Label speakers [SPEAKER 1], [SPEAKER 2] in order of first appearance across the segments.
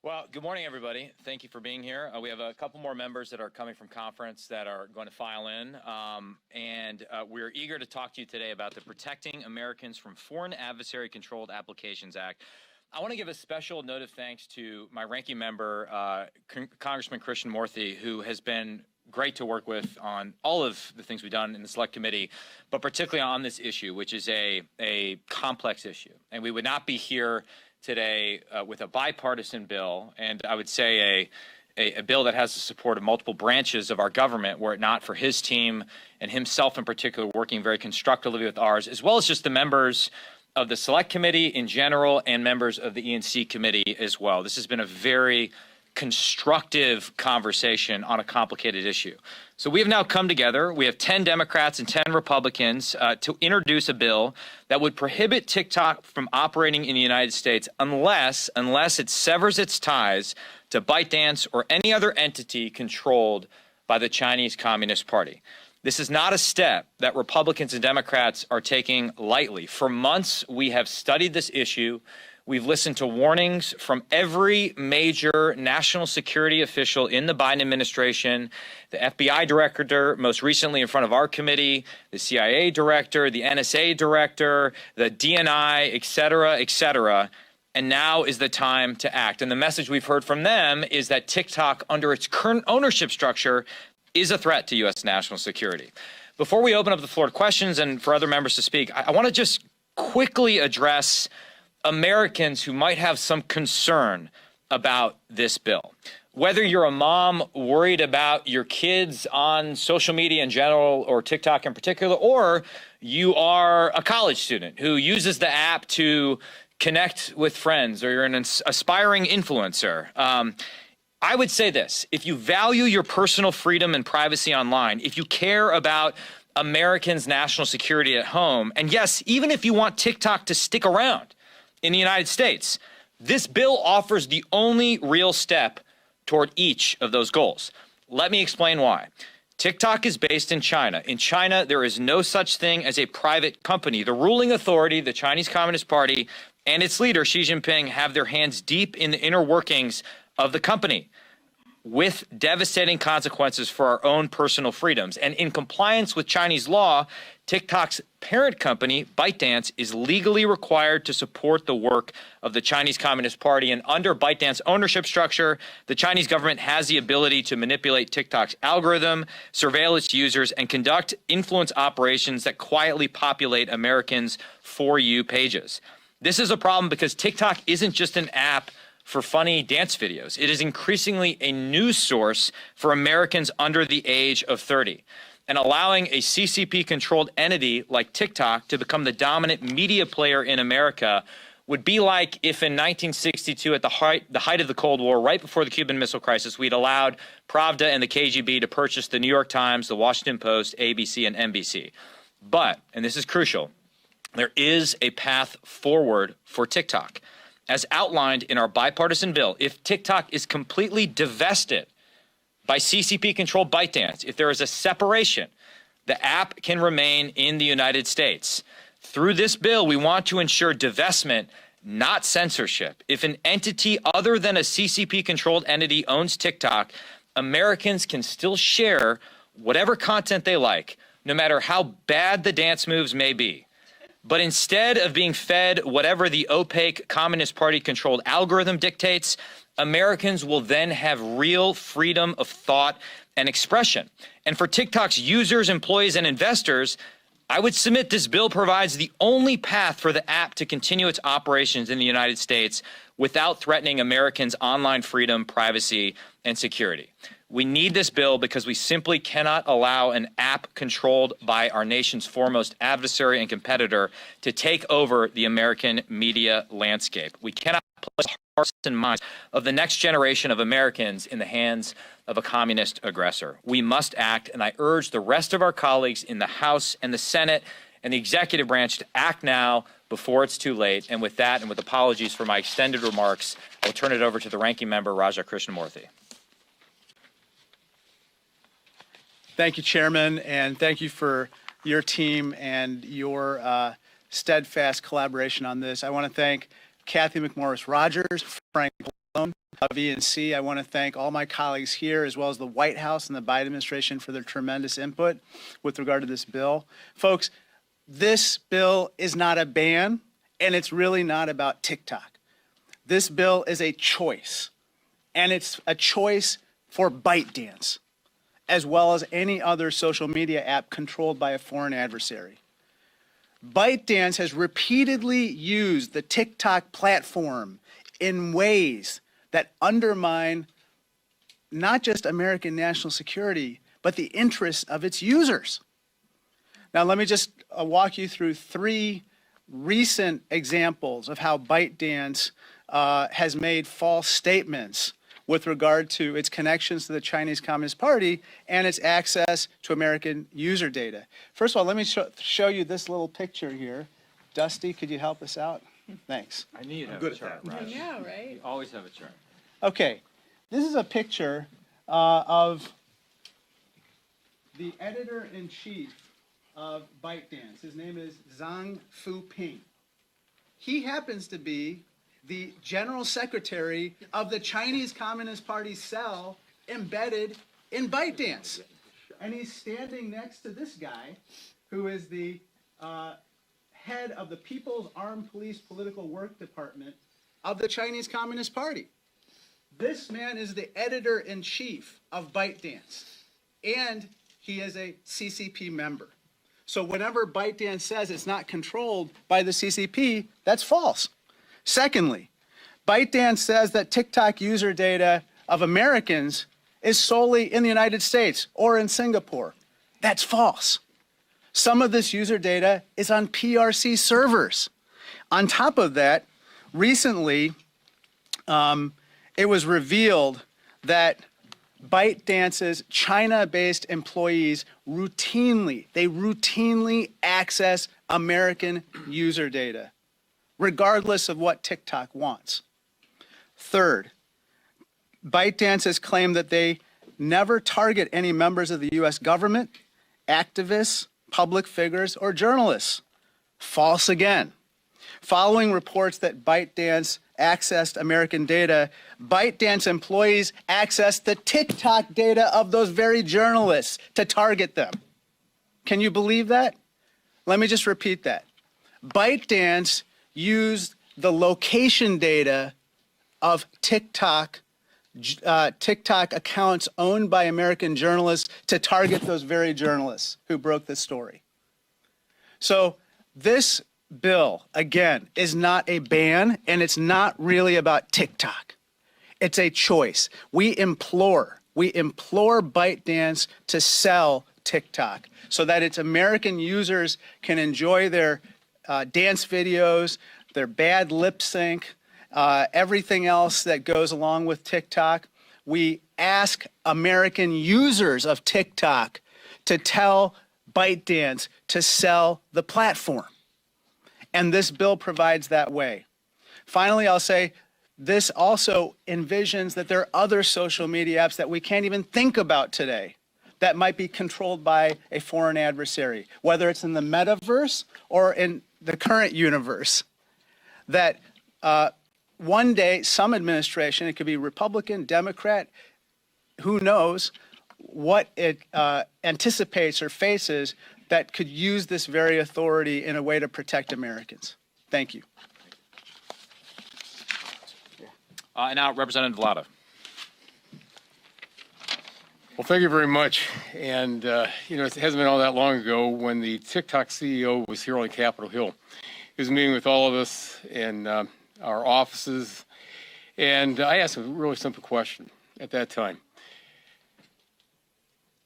[SPEAKER 1] Well, good morning, everybody. Thank you for being here. We have a couple more members that are coming from conference that are going to file in, and we're eager to talk to you today about the Protecting Americans from Foreign Adversary Controlled Applications Act. I want to give a special note of thanks to my ranking member, Congressman Christian Morthy, who has been great to work with on all of the things we've done in the Select Committee, but particularly on this issue, which is a complex issue. And we would not be here today with a bipartisan bill, and I would say a bill that has the support of multiple branches of our government, were it not for his team and himself in particular working very constructively with ours, as well as just the members of the Select Committee in general and members of the E&C Committee as well. This has been a very constructive conversation on a complicated issue. So we have now come together. We have 10 Democrats and 10 Republicans to introduce a bill that would prohibit TikTok from operating in the United States unless it severs its ties to ByteDance or any other entity controlled by the Chinese Communist Party. This is not a step that Republicans and Democrats are taking lightly. For months, we have studied this issue. We've listened to warnings from every major national security official in the Biden administration, the FBI director, most recently in front of our committee, the CIA director, the NSA director, the DNI, et cetera, and now is the time to act. And the message we've heard from them is that TikTok, under its current ownership structure, is a threat to U.S. national security. Before we open up the floor to questions and for other members to speak, I want to just quickly address Americans who might have some concern about this bill. Whether you're a mom worried about your kids on social media in general or TikTok in particular, or you are a college student who uses the app to connect with friends, or you're an aspiring influencer, I would say this: if you value your personal freedom and privacy online, if you care about Americans' national security at home, and yes, even if you want TikTok to stick around in the United States, this bill offers the only real step toward each of those goals. Let me explain why. TikTok is based in China. In China, there is no such thing as a private company. The ruling authority, the Chinese Communist Party, and its leader, Xi Jinping, have their hands deep in the inner workings of the company, with devastating consequences for our own personal freedoms. And in compliance with Chinese law, TikTok's parent company, ByteDance, is legally required to support the work of the Chinese Communist Party. And under ByteDance ownership structure, the Chinese government has the ability to manipulate TikTok's algorithm, surveil its users, and conduct influence operations that quietly populate Americans' For You pages. This is a problem because TikTok isn't just an app for funny dance videos. It is increasingly a news source for Americans under the age of 30. And allowing a CCP-controlled entity like TikTok to become the dominant media player in America would be like if in 1962, at the height of the Cold War, right before the Cuban Missile Crisis, we'd allowed Pravda and the KGB to purchase the New York Times, the Washington Post, ABC, and NBC. But, and this is crucial, there is a path forward for TikTok. As outlined in our bipartisan bill, if TikTok is completely divested by CCP-controlled ByteDance, if there is a separation, the app can remain in the United States. Through this bill, we want to ensure divestment, not censorship. If an entity other than a CCP-controlled entity owns TikTok, Americans can still share whatever content they like, no matter how bad the dance moves may be. But instead of being fed whatever the opaque Communist Party-controlled algorithm dictates, Americans will then have real freedom of thought and expression. And for TikTok's users, employees, and investors, I would submit this bill provides the only path for the app to continue its operations in the United States without threatening Americans' online freedom, privacy, and security. We need this bill because we simply cannot allow an app controlled by our nation's foremost adversary and competitor to take over the American media landscape. We cannot place the hearts and minds of the next generation of Americans in the hands of a communist aggressor. We must act, and I urge the rest of our colleagues in the House and the Senate and the executive branch to act now before it's too late. And with that, and with apologies for my extended remarks, I'll turn it over to the ranking member, Raja Krishnamurthy.
[SPEAKER 2] Thank you, Chairman, and thank you for your team and your steadfast collaboration on this. I want to thank Kathy McMorris Rogers, Frank Pallone, of E&C. I want to thank all my colleagues here, as well as the White House and the Biden administration, for their tremendous input with regard to this bill. Folks, this bill is not a ban, and it's really not about TikTok. This bill is a choice, and it's a choice for ByteDance, as well as any other social media app controlled by a foreign adversary. ByteDance has repeatedly used the TikTok platform in ways that undermine not just American national security, but the interests of its users. Now, let me just walk you through 3 recent examples of how ByteDance has made false statements with regard to its connections to the Chinese Communist Party and its access to American user data. First of all, let me show you this little picture here. Dusty, could you help us out? Thanks.
[SPEAKER 1] I need a chart, Raj.
[SPEAKER 3] I know, right?
[SPEAKER 1] You always have a chart.
[SPEAKER 2] Okay, this is a picture of the editor-in-chief of ByteDance. His name is Zhang Fuping. He happens to be the general secretary of the Chinese Communist Party cell embedded in ByteDance. And he's standing next to this guy, who is the head of the People's Armed Police Political Work Department of the Chinese Communist Party. This man is the editor-in-chief of ByteDance, and he is a CCP member. So whenever ByteDance says it's not controlled by the CCP, that's false. Secondly, ByteDance says that TikTok user data of Americans is solely in the United States or in Singapore. That's false. Some of this user data is on PRC servers. On top of that, recently, it was revealed that ByteDance's China-based employees routinely access American user data, regardless of what TikTok wants. Third, ByteDance has claimed that they never target any members of the U.S. government, activists, public figures, or journalists. False again. Following reports that ByteDance accessed American data, ByteDance employees accessed the TikTok data of those very journalists to target them. Can you believe that? Let me just repeat that. ByteDance used the location data of TikTok accounts owned by American journalists to target those very journalists who broke this story. So this bill, again, is not a ban, and it's not really about TikTok. It's a choice. We implore ByteDance to sell TikTok so that its American users can enjoy their dance videos, their bad lip sync, everything else that goes along with TikTok. We ask American users of TikTok to tell ByteDance to sell the platform. And this bill provides that way. Finally, I'll say this also envisions that there are other social media apps that we can't even think about today that might be controlled by a foreign adversary, whether it's in the metaverse or in the current universe, that one day some administration, it could be Republican, Democrat, who knows what it anticipates or faces, that could use this very authority in a way to protect Americans. Thank you.
[SPEAKER 1] And now, Representative Vlada.
[SPEAKER 4] Well, thank you very much. And, you know, it hasn't been all that long ago when the TikTok CEO was here on Capitol Hill. He was meeting with all of us in our offices. And I asked him a really simple question at that time.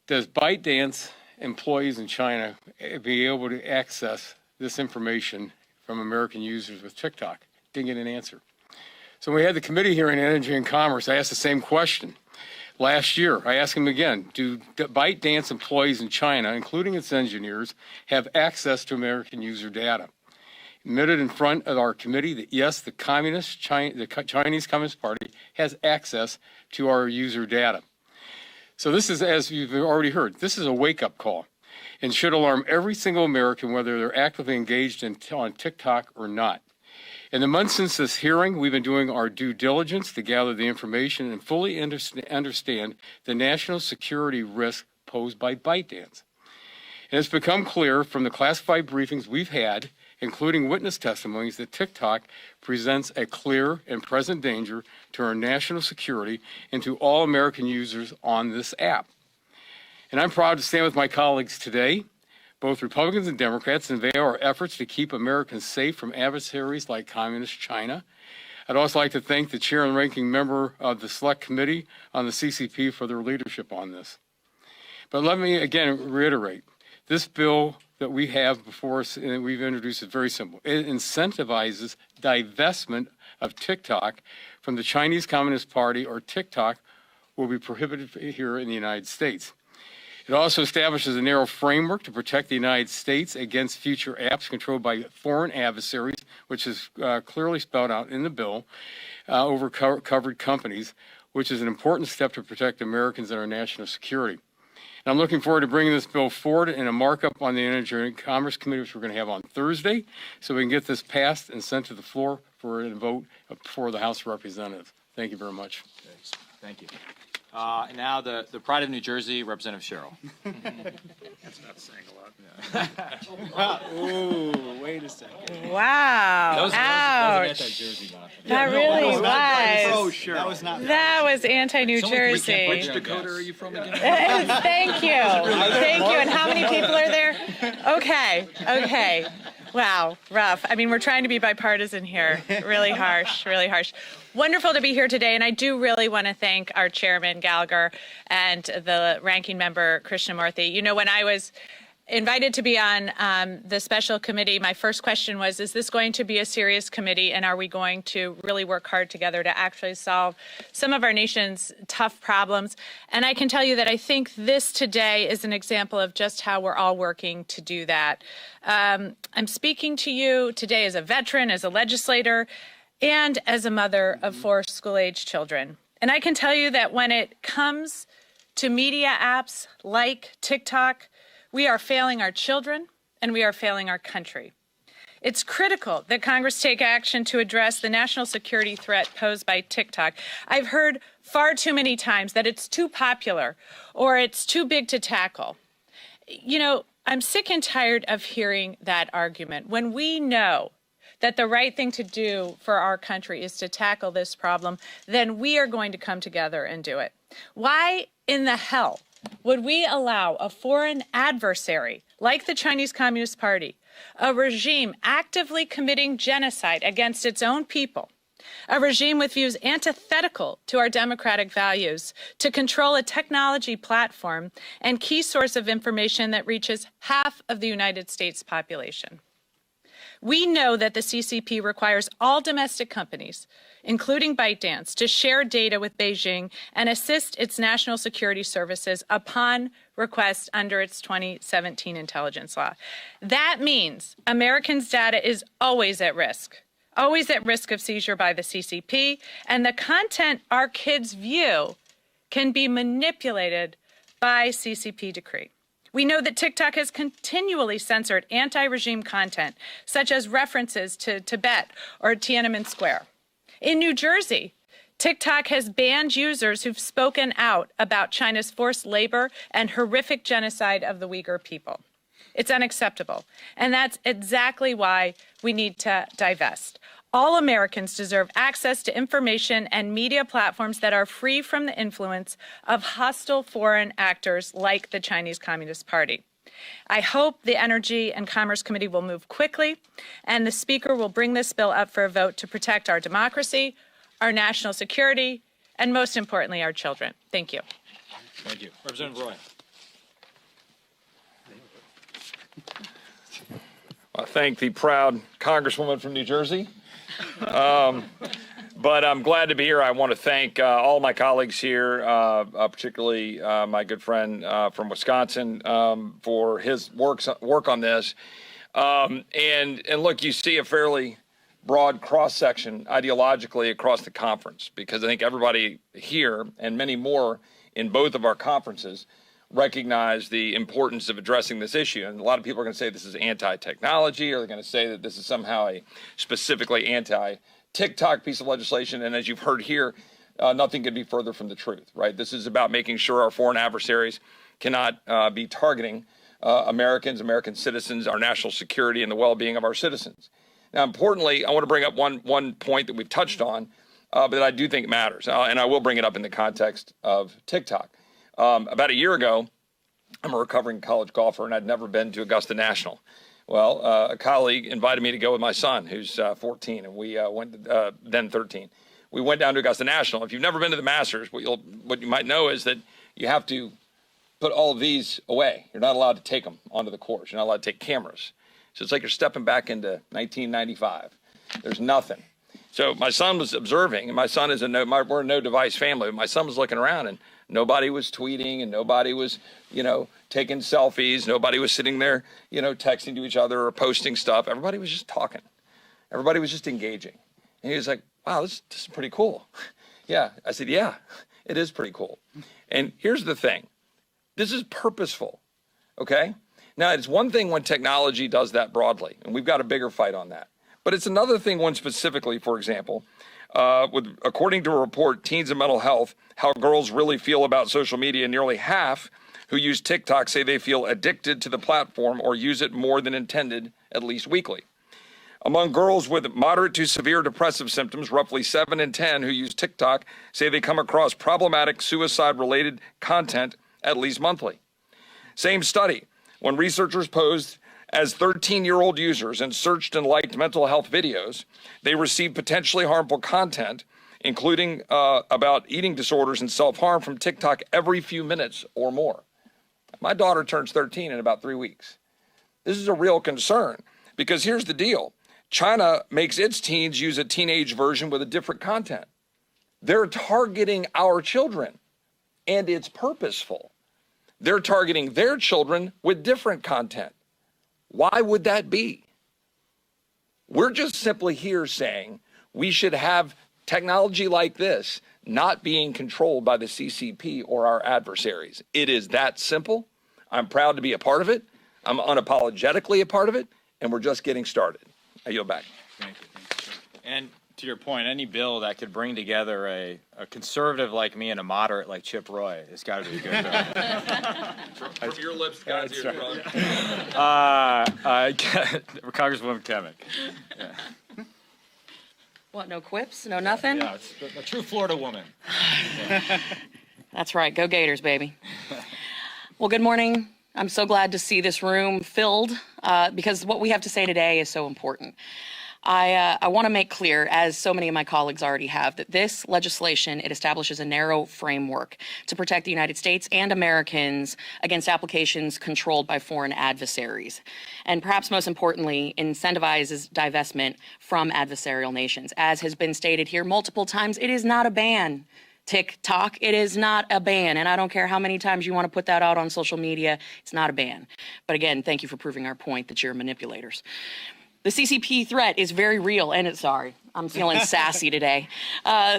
[SPEAKER 4] Does ByteDance employees in China be able to access this information from American users with TikTok? Didn't get an answer. So when we had the committee hearing on Energy and Commerce, I asked the same question. Last year, I asked him again, do ByteDance employees in China, including its engineers, have access to American user data? Admitted in front of our committee that yes, the Chinese Communist Party has access to our user data. So this is, as you've already heard, this is a wake-up call and should alarm every single American, whether they're actively engaged on TikTok or not. In the months since this hearing, we've been doing our due diligence to gather the information and fully understand the national security risk posed by ByteDance. And it's become clear from the classified briefings we've had, including witness testimonies, that TikTok presents a clear and present danger to our national security and to all American users on this app. And I'm proud to stand with my colleagues today, both Republicans and Democrats, and unveil our efforts to keep Americans safe from adversaries like Communist China. I'd also like to thank the chair and ranking member of the Select Committee on the CCP for their leadership on this. But let me again reiterate, this bill that we have before us and we've introduced is very simple. It incentivizes divestment of TikTok from the Chinese Communist Party, or TikTok will be prohibited here in the United States. It also establishes a narrow framework to protect the United States against future apps controlled by foreign adversaries, which is clearly spelled out in the bill, over covered companies, which is an important step to protect Americans and our national security. And I'm looking forward to bringing this bill forward in a markup on the Energy and Commerce Committee, which we're going to have on Thursday, so we can get this passed and sent to the floor for a vote before the House of Representatives. Thank you very much.
[SPEAKER 1] Thanks. Thank you. And now the pride of New Jersey, Representative Sherrill.
[SPEAKER 3] That's not saying a lot.
[SPEAKER 2] Ooh, wait a second.
[SPEAKER 5] Wow. Ouch.
[SPEAKER 1] Anti-Jersey nonsense.
[SPEAKER 5] That really was.
[SPEAKER 2] Oh, sure. That was not.
[SPEAKER 5] That was anti-New Jersey.
[SPEAKER 3] Which Dakota are you from again?
[SPEAKER 5] Thank you. Thank you. And how many people are there? Okay. Okay. Wow. Rough. I mean, we're trying to be bipartisan here. Really harsh. Really harsh. Wonderful to be here today, and I do really want to thank our chairman, Gallagher, and the ranking member, Krishnamurthy. You know, when I was invited to be on the special committee, my first question was, is this going to be a serious committee, and are we going to really work hard together to actually solve some of our nation's tough problems? And I can tell you that I think this today is an example of just how we're all working to do that. I'm speaking to you today as a veteran, as a legislator, and as a mother of 4 school-age children. And I can tell you that when it comes to media apps like TikTok, we are failing our children and we are failing our country. It's critical that Congress take action to address the national security threat posed by TikTok. I've heard far too many times that it's too popular or it's too big to tackle. You know, I'm sick and tired of hearing that argument when we know that the right thing to do for our country is to tackle this problem. Then we are going to come together and do it. Why in the hell would we allow a foreign adversary like the Chinese Communist Party, a regime actively committing genocide against its own people, a regime with views antithetical to our democratic values, to control a technology platform and key source of information that reaches half of the United States population? We know that the CCP requires all domestic companies, including ByteDance, to share data with Beijing and assist its national security services upon request under its 2017 intelligence law. That means Americans' data is always at risk of seizure by the CCP, and the content our kids view can be manipulated by CCP decree. We know that TikTok has continually censored anti-regime content, such as references to Tibet or Tiananmen Square. In New Jersey, TikTok has banned users who've spoken out about China's forced labor and horrific genocide of the Uyghur people. It's unacceptable, and that's exactly why we need to divest. All Americans deserve access to information and media platforms that are free from the influence of hostile foreign actors like the Chinese Communist Party. I hope the Energy and Commerce Committee will move quickly, and the Speaker will bring this bill up for a vote to protect our democracy, our national security, and most importantly, our children. Thank you.
[SPEAKER 1] Thank you. Representative Roy.
[SPEAKER 3] I thank the proud Congresswoman from New Jersey. But I'm glad to be here. I want to thank all my colleagues here, particularly my good friend from Wisconsin, for his work on this. And look, you see a fairly broad cross-section ideologically across the conference, because I think everybody here and many more in both of our conferences recognize the importance of addressing this issue. And a lot of people are going to say this is anti-technology, or they're going to say that this is somehow a specifically anti-TikTok piece of legislation. And as you've heard here, nothing could be further from the truth, right? This is about making sure our foreign adversaries cannot be targeting Americans, American citizens, our national security, and the well-being of our citizens. Now, importantly, I want to bring up one point that we've touched on, but that I do think matters, and I will bring it up in the context of TikTok. About a year ago, I'm a recovering college golfer, and I'd never been to Augusta National. Well, a colleague invited me to go with my son, who's 14, and we went, then 13. We went down to Augusta National. If you've never been to the Masters, what you might know is that you have to put all of these away. You're not allowed to take them onto the course. You're not allowed to take cameras. So it's like you're stepping back into 1995. There's nothing. So my son was observing, and my son is we're a no-device family. But my son was looking around, and nobody was tweeting, and nobody was, taking selfies. Nobody was sitting there, texting to each other or posting stuff. Everybody was just talking. Everybody was just engaging. And he was like, wow, this is pretty cool. Yeah. I said, yeah, it is pretty cool. And here's the thing. This is purposeful, okay? Now, it's one thing when technology does that broadly, and we've got a bigger fight on that. But it's another thing when specifically, for example, according to a report, Teens and Mental Health, How Girls Really Feel About Social Media, nearly half who use TikTok say they feel addicted to the platform or use it more than intended, at least weekly. Among girls with moderate to severe depressive symptoms, roughly 7 in 10 who use TikTok say they come across problematic suicide-related content at least monthly. Same study, when researchers posed as 13-year-old users and searched and liked mental health videos, they received potentially harmful content, including about eating disorders and self-harm from TikTok every few minutes or more. My daughter turns 13 in about 3 weeks. This is a real concern because here's the deal. China makes its teens use a teenage version with a different content. They're targeting our children, and it's purposeful. They're targeting their children with different content. Why would that be? We're just simply here saying we should have technology like this not being controlled by the CCP or our adversaries. It is that simple. I'm proud to be a part of it. I'm unapologetically a part of it, and we're just getting started. I yield back.
[SPEAKER 1] Thank you. And to your point, any bill that could bring together a conservative like me and a moderate like Chip Roy has got to be a good bill.
[SPEAKER 3] From your lips, God's ears, brother.
[SPEAKER 1] Congresswoman Kemick. Yeah.
[SPEAKER 6] What, no quips? No nothing?
[SPEAKER 1] Yeah, it's a true Florida woman. Yeah.
[SPEAKER 6] That's right. Go Gators, baby. Well, good morning. I'm so glad to see this room filled because what we have to say today is so important. I want to make clear, as so many of my colleagues already have, that this legislation, it establishes a narrow framework to protect the United States and Americans against applications controlled by foreign adversaries. And perhaps most importantly, incentivizes divestment from adversarial nations. As has been stated here multiple times, it is not a ban. TikTok, it is not a ban. And I don't care how many times you want to put that out on social media, it's not a ban. But again, thank you for proving our point that you're manipulators. The CCP threat is very real, and sorry, I'm feeling sassy today. I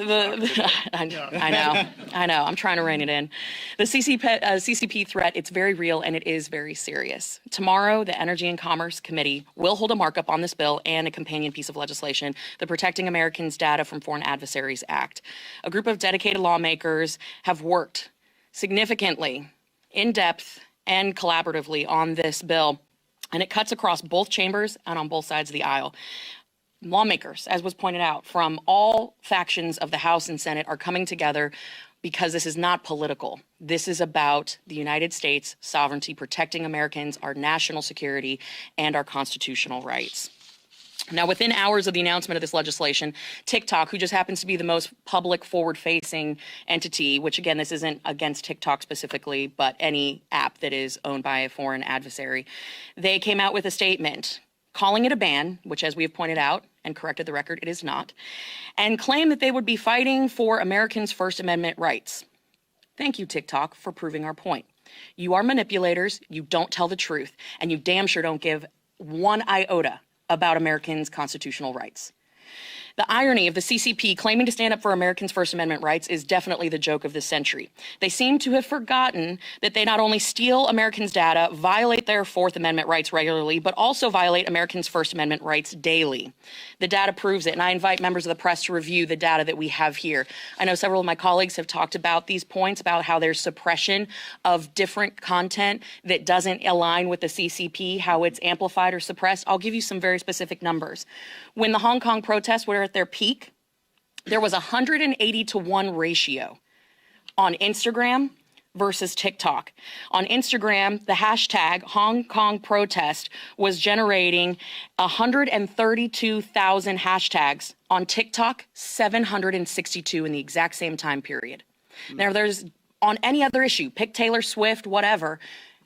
[SPEAKER 6] know, I'm trying to rein it in. The CCP threat, it's very real, and it is very serious. Tomorrow, the Energy and Commerce Committee will hold a markup on this bill and a companion piece of legislation, the Protecting Americans' Data from Foreign Adversaries Act. A group of dedicated lawmakers have worked significantly, in depth, and collaboratively on this bill. And it cuts across both chambers and on both sides of the aisle. Lawmakers, as was pointed out, from all factions of the House and Senate are coming together because this is not political. This is about the United States sovereignty, protecting Americans, our national security, and our constitutional rights. Now, within hours of the announcement of this legislation, TikTok, who just happens to be the most public forward-facing entity, which again, this isn't against TikTok specifically, but any app that is owned by a foreign adversary, they came out with a statement calling it a ban, which as we have pointed out and corrected the record, it is not, and claimed that they would be fighting for Americans' First Amendment rights. Thank you, TikTok, for proving our point. You are manipulators, you don't tell the truth, and you damn sure don't give one iota about Americans' constitutional rights. The irony of the CCP claiming to stand up for Americans' First Amendment rights is definitely the joke of the century. They seem to have forgotten that they not only steal Americans' data, violate their Fourth Amendment rights regularly, but also violate Americans' First Amendment rights daily. The data proves it, and I invite members of the press to review the data that we have here. I know several of my colleagues have talked about these points, about how there's suppression of different content that doesn't align with the CCP, how it's amplified or suppressed. I'll give you some very specific numbers. When the Hong Kong protests were at their peak, there was a 180-to-1 ratio on Instagram versus TikTok. On Instagram, the hashtag Hong Kong protest was generating 132,000 hashtags. On TikTok, 762 in the exact same time period. Now, there's on any other issue, pick Taylor Swift, whatever,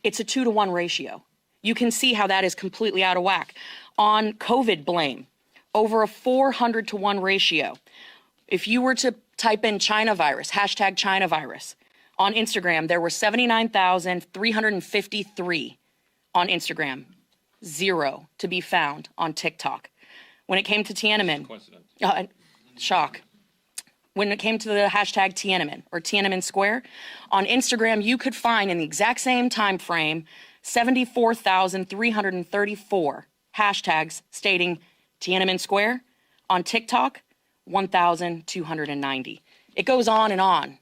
[SPEAKER 6] it's a 2-to-1 ratio. You can see how that is completely out of whack. On COVID blame, over a 400-to-1 ratio. If you were to type in China virus, hashtag China virus, on Instagram, there were 79,353 on Instagram, 0 to be found on TikTok. When it came to Tiananmen, shock. When it came to the hashtag Tiananmen or Tiananmen Square, on Instagram, you could find in the exact same time frame 74,334 hashtags stating Tiananmen Square. On TikTok, 1,290. It goes on and on.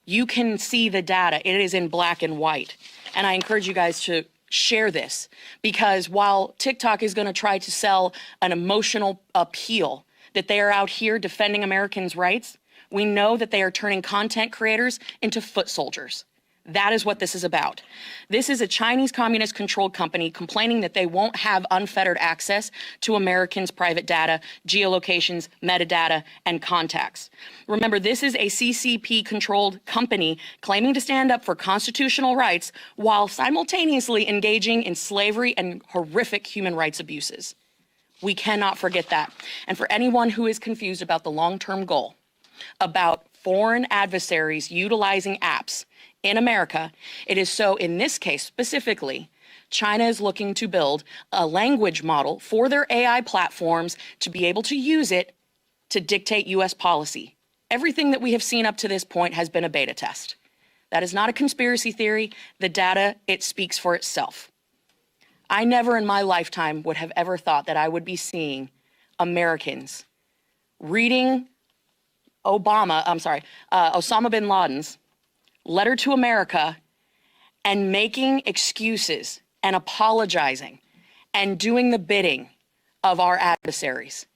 [SPEAKER 6] You can see the data. It is in black and white. And I encourage you guys to share this, because while TikTok is going to try to sell an emotional appeal that they are out here defending Americans' rights, we know that they are turning content creators into foot soldiers. That is what this is about. This is a Chinese communist-controlled company complaining that they won't have unfettered access to Americans' private data, geolocations, metadata, and contacts. Remember, this is a CCP-controlled company claiming to stand up for constitutional rights while simultaneously engaging in slavery and horrific human rights abuses. We cannot forget that. And for anyone who is confused about the long-term goal, about foreign adversaries utilizing apps in America, it is so in this case specifically, China is looking to build a language model for their AI platforms to be able to use it to dictate US policy. Everything that we have seen up to this point has been a beta test. That is not a conspiracy theory. The data, it speaks for itself. I never in my lifetime would have ever thought that I would be seeing Americans reading Osama bin Laden's letter to America and making excuses and apologizing and doing the bidding of our adversaries.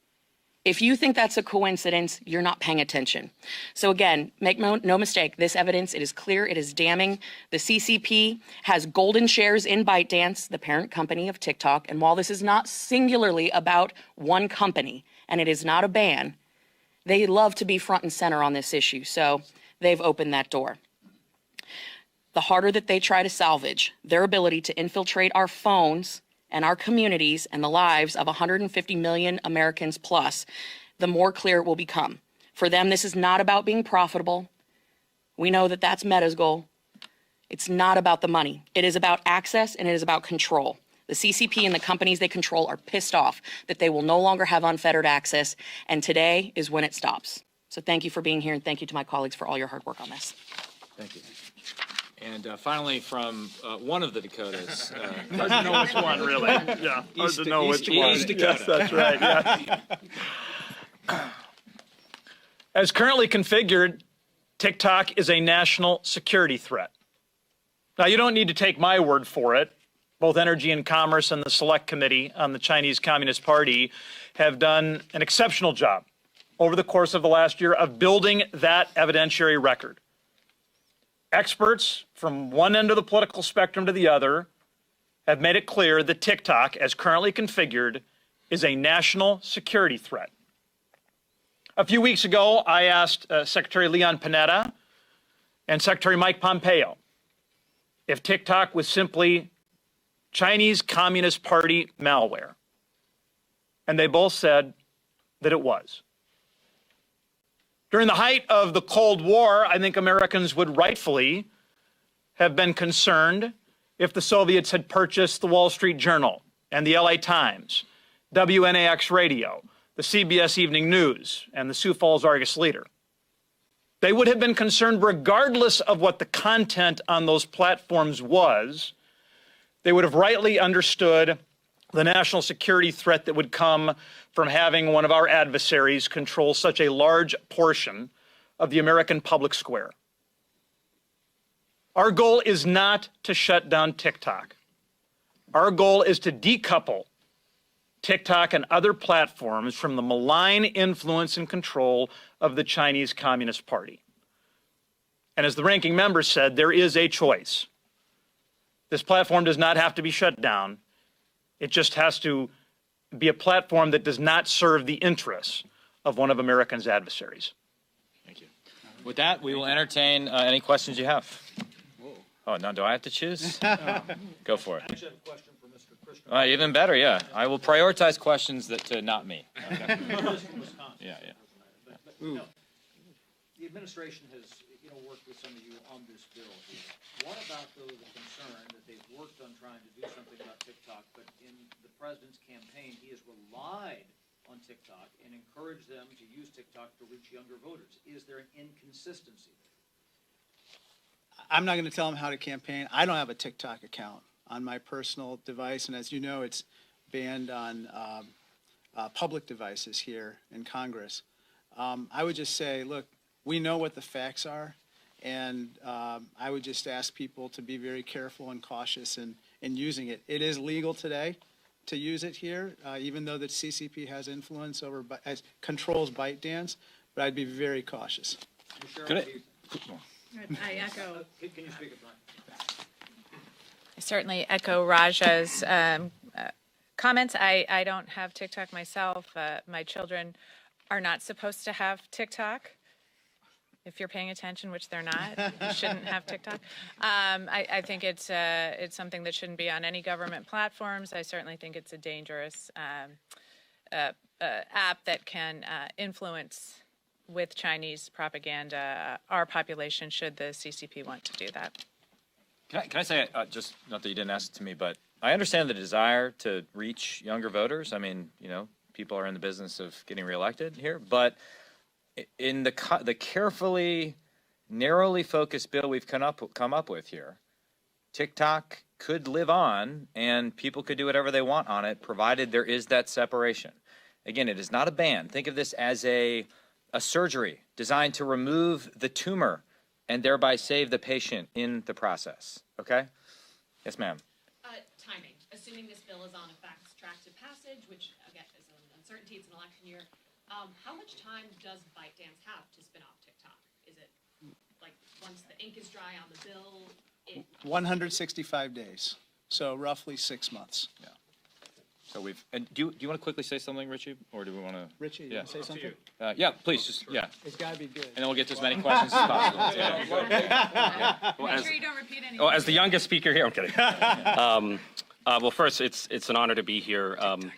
[SPEAKER 6] If you think that's a coincidence, you're not paying attention. So again, make no mistake, this evidence, it is clear, it is damning. The CCP has golden shares in ByteDance, the parent company of TikTok, and while this is not singularly about one company, and it is not a ban, they love to be front and center on this issue, so they've opened that door. The harder that they try to salvage their ability to infiltrate our phones and our communities and the lives of 150 million Americans plus, the more clear it will become. For them, this is not about being profitable. We know that that's Meta's goal. It's not about the money. It is about access and it is about control. The CCP and the companies they control are pissed off that they will no longer have unfettered access, and today is when it stops. So thank you for being here, and thank you to my colleagues for all your hard work on this.
[SPEAKER 1] Thank you. And finally, from one of the Dakotas.
[SPEAKER 7] Hard to know which one, really. Yeah, hard to know which one.
[SPEAKER 1] East Dakota.
[SPEAKER 7] Yes, that's right, yeah. As currently configured, TikTok is a national security threat. Now, you don't need to take my word for it. Both Energy and Commerce and the Select Committee on the Chinese Communist Party have done an exceptional job over the course of the last year of building that evidentiary record. Experts from one end of the political spectrum to the other have made it clear that TikTok, as currently configured, is a national security threat. A few weeks ago, I asked Secretary Leon Panetta and Secretary Mike Pompeo if TikTok was simply Chinese Communist Party malware. And they both said that it was. During the height of the Cold War, I think Americans would rightfully have been concerned if the Soviets had purchased the Wall Street Journal and the LA Times, WNAX Radio, the CBS Evening News, and the Sioux Falls Argus Leader. They would have been concerned regardless of what the content on those platforms was. They would have rightly understood the national security threat that would come from having one of our adversaries control such a large portion of the American public square. Our goal is not to shut down TikTok. Our goal is to decouple TikTok and other platforms from the malign influence and control of the Chinese Communist Party. And as the ranking member said, there is a choice. This platform does not have to be shut down. It just has to be a platform that does not serve the interests of one of America's adversaries.
[SPEAKER 1] Thank you. With that, we will entertain any questions you have. Oh, now do I have to choose? Go for it.
[SPEAKER 7] Actually, I have a question for Mr. Christian.
[SPEAKER 1] Even better, yeah. I will prioritize questions that to not me. Yeah.
[SPEAKER 8] The administration has, worked with some of you on this bill here. What about, though, the concern that they've worked on trying to do something about TikTok, but in the president's campaign, he has relied on TikTok and encouraged them to use TikTok to reach younger voters? Is there an inconsistency there?
[SPEAKER 2] I'm not going to tell them how to campaign. I don't have a TikTok account on my personal device, and as you know, it's banned on public devices here in Congress. I would just say, look, we know what the facts are, and I would just ask people to be very careful and cautious in using it. It is legal today to use it here, even though the CCP has influence over, controls ByteDance, but I'd be very cautious.
[SPEAKER 5] I echo.
[SPEAKER 8] Can you speak up, Brian?
[SPEAKER 5] I certainly echo Raja's comments. I don't have TikTok myself. My children are not supposed to have TikTok. If you're paying attention, which they're not, you shouldn't have TikTok. I think it's something that shouldn't be on any government platforms. I certainly think it's a dangerous app that can influence with Chinese propaganda our population, should the CCP want to do that.
[SPEAKER 1] Can I say, just not that you didn't ask it to me, but I understand the desire to reach younger voters. I mean, people are in the business of getting reelected here, but in the carefully, narrowly focused bill we've come up with here, TikTok could live on and people could do whatever they want on it, provided there is that separation. Again, it is not a ban. Think of this as a surgery designed to remove the tumor and thereby save the patient in the process. Okay? Yes, ma'am.
[SPEAKER 6] Timing. Assuming this bill is on a fast track to passage, which again is an uncertainty, it's an election year. How much time does ByteDance have to spin off TikTok? Is it like once the ink is dry on the bill?
[SPEAKER 2] 165 days, so roughly 6 months.
[SPEAKER 1] Yeah. So we've. And do you want to quickly say something, Richie, or do we want to?
[SPEAKER 2] Richie, you want to say something?
[SPEAKER 1] Yeah, please. Just yeah.
[SPEAKER 2] It's got to be good.
[SPEAKER 1] And then we'll get to as many questions as possible. Yeah.
[SPEAKER 5] Make sure you don't repeat anything.
[SPEAKER 9] Oh, as the youngest speaker here, I'm kidding. Well, first, it's an honor to be here. I'm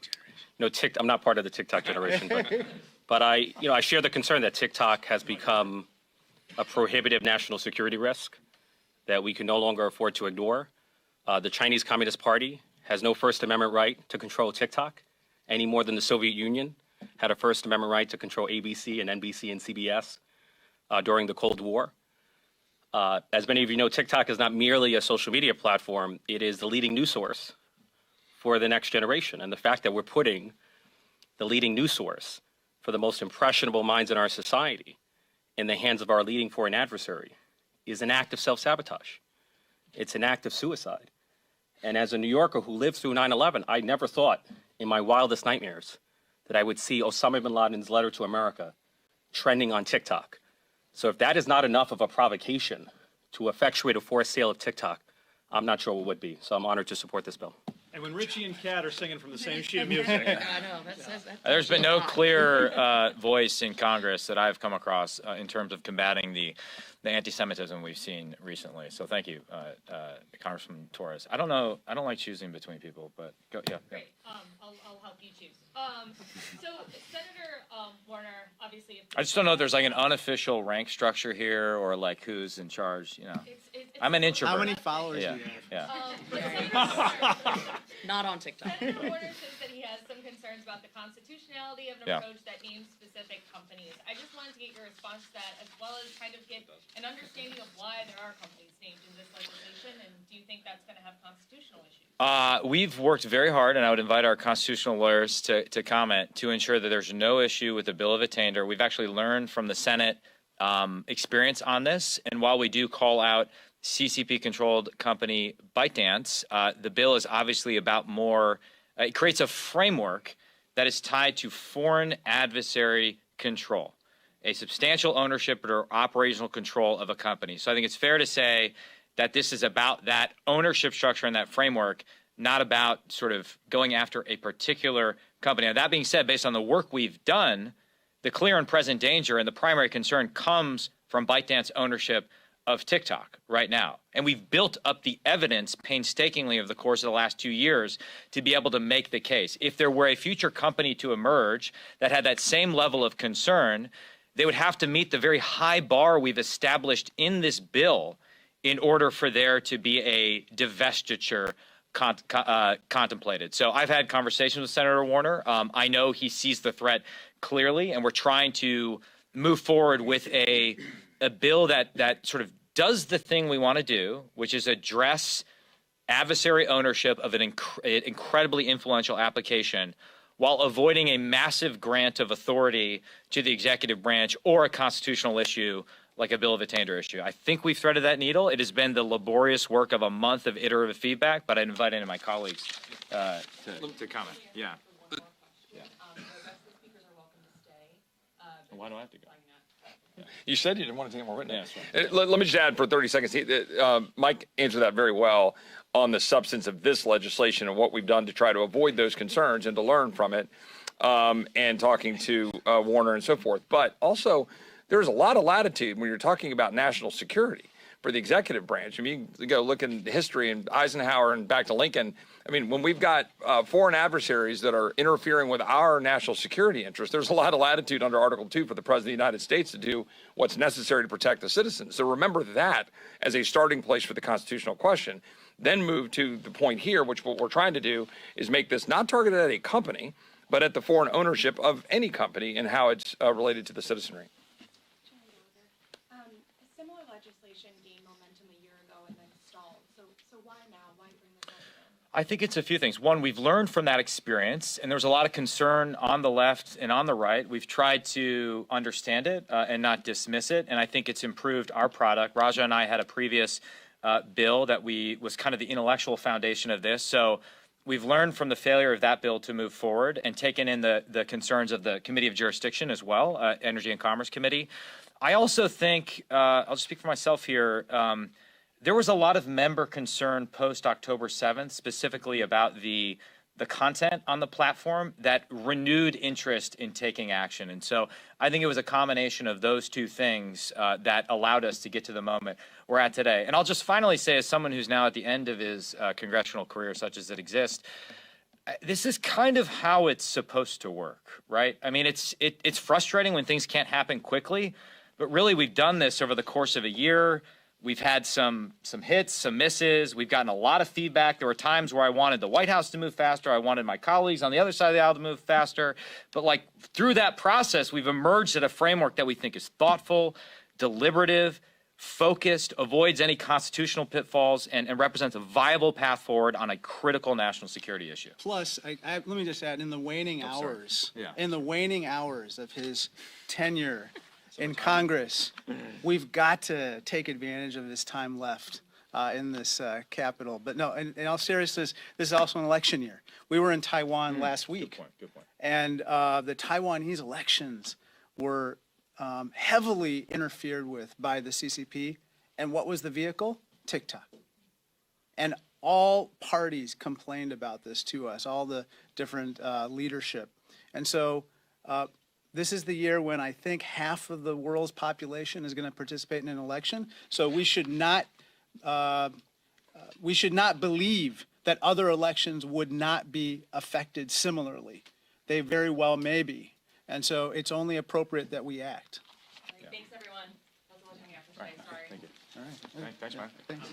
[SPEAKER 9] not part of the TikTok generation, but I share the concern that TikTok has become a prohibitive national security risk that we can no longer afford to ignore. The Chinese Communist Party has no First Amendment right to control TikTok, any more than the Soviet Union had a First Amendment right to control ABC and NBC and CBS during the Cold War. As many of you know, TikTok is not merely a social media platform. It is the leading news source for the next generation. And the fact that we're putting the leading news source for the most impressionable minds in our society in the hands of our leading foreign adversary is an act of self-sabotage. It's an act of suicide. And as a New Yorker who lived through 9/11, I never thought in my wildest nightmares that I would see Osama bin Laden's letter to America trending on TikTok. So if that is not enough of a provocation to effectuate a forced sale of TikTok, I'm not sure what would be. So I'm honored to support this bill.
[SPEAKER 7] And when Richie and Kat are singing from the same sheet of music.
[SPEAKER 1] There's been no clear voice in Congress that I've come across in terms of combating the anti-Semitism we've seen recently. So thank you, Congressman Torres. I don't like choosing between people, but go, yeah.
[SPEAKER 6] Great. I'll help you choose. So Senator Warner, obviously.
[SPEAKER 1] I just don't know if there's like an unofficial rank structure here or like who's in charge. I'm an introvert.
[SPEAKER 2] How many followers do you have?
[SPEAKER 1] Yeah.
[SPEAKER 6] Not on TikTok. Senator Warner says that he has some concern
[SPEAKER 5] concerns about the constitutionality of an
[SPEAKER 1] Yeah.
[SPEAKER 5] approach that names specific companies. I just wanted to get your response to that, as well as kind of get an understanding of why there are companies named in this legislation, and do you think that's going to have constitutional issues?
[SPEAKER 1] We've worked very hard, and I would invite our constitutional lawyers to comment to ensure that there's no issue with the bill of attainder. We've actually learned from the Senate experience on this, and while we do call out CCP-controlled company ByteDance, the bill is obviously about more. It creates a framework that is tied to foreign adversary control, a substantial ownership or operational control of a company. So I think it's fair to say that this is about that ownership structure and that framework, not about sort of going after a particular company. Now, that being said, based on the work we've done, the clear and present danger and the primary concern comes from ByteDance ownership of TikTok right now. And we've built up the evidence painstakingly over the course of the last 2 years to be able to make the case. If there were a future company to emerge that had that same level of concern, they would have to meet the very high bar we've established in this bill in order for there to be a divestiture contemplated. So I've had conversations with Senator Warner. I know he sees the threat clearly, and we're trying to move forward with a bill that sort of does the thing we want to do, which is address adversary ownership of an incredibly influential application while avoiding a massive grant of authority to the executive branch or a constitutional issue like a bill of attainder issue. I think we've threaded that needle. It has been the laborious work of a month of iterative feedback, but I'd invite any of my colleagues to comment. Yeah. Why do I have to go?
[SPEAKER 3] You said you didn't want to take more witness.
[SPEAKER 1] Yeah, that's
[SPEAKER 3] Let me just add for 30 seconds. Mike answered that very well on the substance of this legislation and what we've done to try to avoid those concerns and to learn from it, and talking to Warner and so forth. But also, there's a lot of latitude when you're talking about national security for the executive branch. I mean, you go look in history and Eisenhower and back to Lincoln. I mean, when we've got foreign adversaries that are interfering with our national security interests, there's a lot of latitude under Article 2 for the President of the United States to do what's necessary to protect the citizens. So remember that as a starting place for the constitutional question. Then move to the point here, which what we're trying to do is make this not targeted at a company, but at the foreign ownership of any company and how it's related to the citizenry.
[SPEAKER 10] Similar legislation gained momentum a year ago and then stalled. So why now? Why bring this up again?
[SPEAKER 1] I think it's a few things. One, we've learned from that experience, and there was a lot of concern on the left and on the right. We've tried to understand it and not dismiss it, and I think it's improved our product. Raja and I had a previous bill that was kind of the intellectual foundation of this. So we've learned from the failure of that bill to move forward and taken in the concerns of the Committee of Jurisdiction as well, Energy and Commerce Committee. I also think, I'll just speak for myself here, there was a lot of member concern post-October 7th, specifically about the content on the platform that renewed interest in taking action. And so I think it was a combination of those two things that allowed us to get to the moment we're at today. And I'll just finally say, as someone who's now at the end of his congressional career, such as it exists, this is kind of how it's supposed to work, right? I mean, it's frustrating when things can't happen quickly, but really we've done this over the course of a year. We've had some hits, some misses. We've gotten a lot of feedback. There were times where I wanted the White House to move faster. I wanted my colleagues on the other side of the aisle to move faster. But like through that process, we've emerged at a framework that we think is thoughtful, deliberative, focused, avoids any constitutional pitfalls, and represents a viable path forward on a critical national security issue.
[SPEAKER 2] Plus, let me just add, in the waning hours,
[SPEAKER 1] Yeah.
[SPEAKER 2] in the waning hours of his tenure in Congress, we've got to take advantage of this time left in this Capitol. But no, in all seriousness, this is also an election year. We were in Taiwan last week.
[SPEAKER 1] Good point.
[SPEAKER 2] And the Taiwanese elections were heavily interfered with by the CCP. And what was the vehicle? TikTok. And all parties complained about this to us, all the different leadership. And so this is the year when I think half of the world's population is going to participate in an election. So we should not believe that other elections would not be affected similarly. They very well may be. And so it's only appropriate that we act.
[SPEAKER 5] Thanks, everyone. That's all I have to say. Sorry.
[SPEAKER 1] Thank you.
[SPEAKER 2] All right.
[SPEAKER 1] Thanks, Mark.
[SPEAKER 2] Thanks.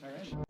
[SPEAKER 2] All right.